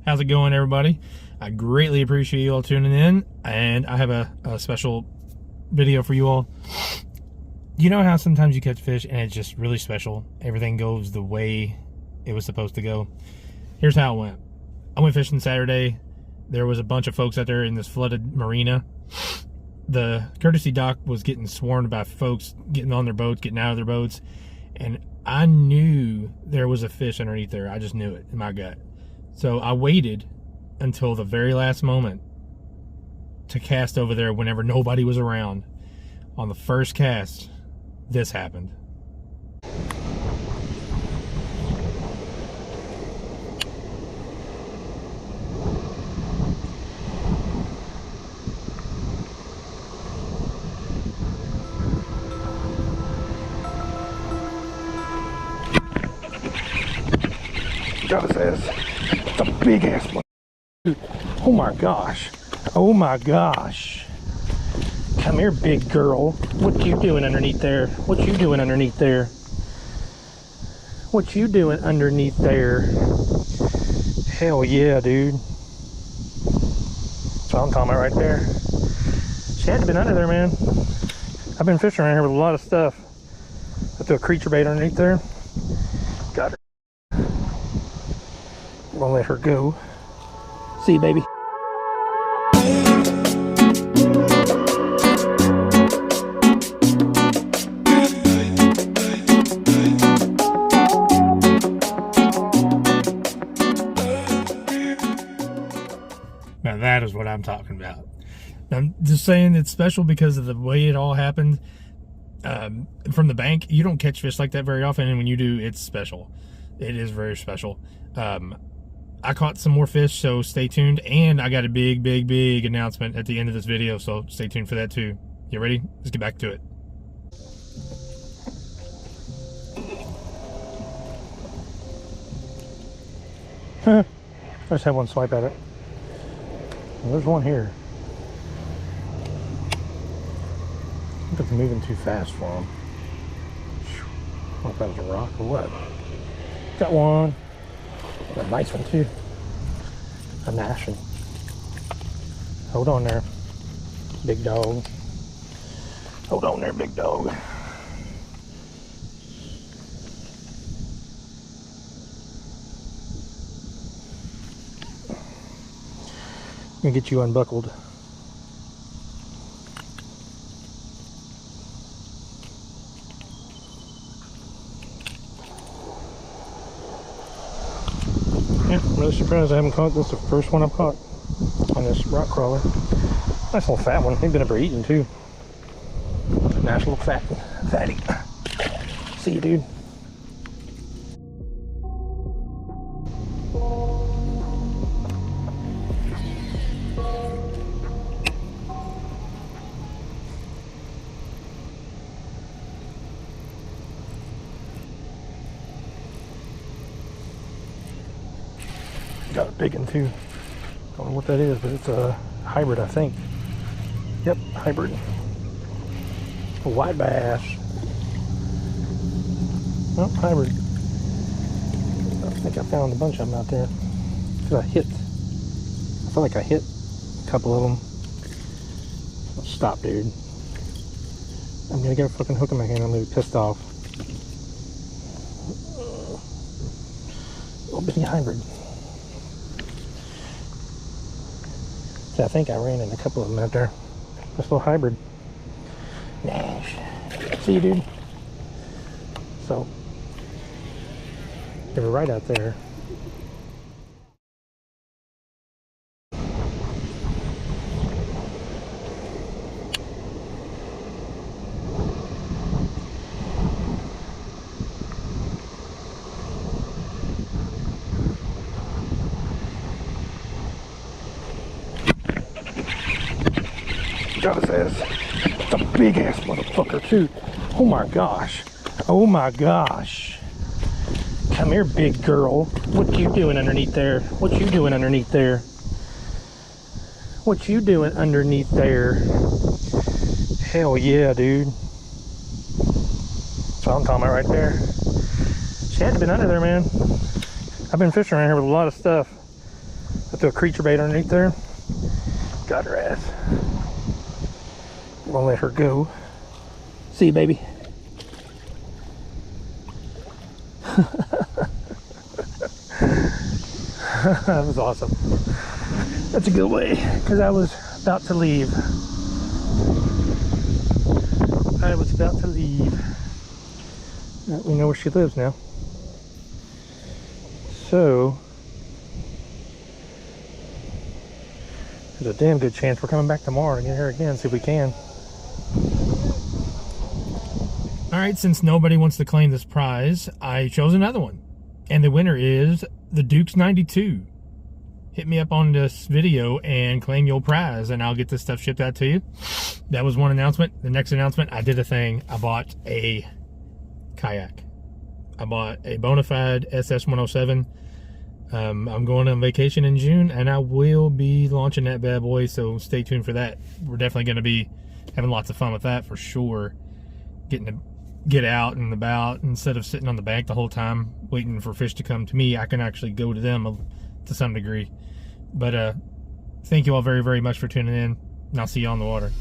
How's it going, everybody? I greatly appreciate you all tuning in, and I have a special video for you all. You know how sometimes you catch fish and it's just really special? Everything goes the way it was supposed to go. Here's how it went. I went fishing Saturday. There was a bunch of folks out there in this flooded marina. The courtesy dock was getting swarmed by folks getting on their boats, getting out of their boats, and I knew there was a fish underneath there. I just knew it in my gut. So I waited until the very last moment to cast over there whenever nobody was around. On the first cast, this happened. Got his ass. It's a big ass one. Oh my gosh. Oh my gosh. Come here, big girl. What you doing underneath there? What you doing underneath there? What you doing underneath there? Hell yeah, dude. That's what I'm talking about right there. She had to have been under there, man. I've been fishing around here with a lot of stuff. I threw a creature bait underneath there. Got her. I'm gonna let her go. See you, baby. Now that is what I'm talking about. I'm just saying it's special because of the way it all happened. From the bank, you don't catch fish like that very often, and when you do, it's special. It is very special. I caught some more fish, so stay tuned. And I got a big announcement at the end of this video, so stay tuned for that too. You ready? Let's get back to it. I just had one swipe at it. Well, there's one here. I think it's moving too fast for him. I don't know if that was a rock or what. Got one. Got a nice one too. A gnashing. Hold on there, big dog. Hold on there, big dog. I'm gonna get you unbuckled. Yeah, I'm really surprised I haven't caught this. The first one I've caught on this rock crawler. Nice little fat one. They've been up there eating too. Nice little fatty. See you, dude. Got a big one too. Don't know what that is, but it's a hybrid, I think. Yep, hybrid. A white bass. Oh, hybrid. I think I found a bunch of them out there. I feel like I hit a couple of them. Stop, dude. I'm gonna get a fucking hook in my hand. I'm gonna be pissed off. Little bitty hybrid. I think I ran in a couple of them out there. This little hybrid. Nash. See you, dude. So, they were right out there. Got his ass. It's a big ass motherfucker too. Oh my gosh. Oh my gosh. Come here, big girl. What you doing underneath there? What you doing underneath there? What you doing underneath there? Hell yeah, dude. That's what I'm talking about right there. She had to have been under there, man. I've been fishing around here with a lot of stuff. I I threw a creature bait underneath there. Got her ass. I'm gonna let her go. See you, baby. That was awesome. That's a good way, because I was about to leave. We know where she lives now. So, there's a damn good chance we're coming back tomorrow to get her again, see if we can. Alright, since nobody wants to claim this prize, I chose another one. And the winner is the Duke's 92. Hit me up on this video and claim your prize, and I'll get this stuff shipped out to you. That was one announcement. The next announcement, I did a thing. I bought a kayak. I bought a Bonafide SS107. I'm going on vacation in June, and I will be launching that bad boy, so stay tuned for that. We're definitely going to be having lots of fun with that for sure. Getting to get out and about instead of sitting on the bank the whole time waiting for fish to come to me. I can actually go to them to some degree. But thank you all very, very much for tuning in, and I'll see you on the water.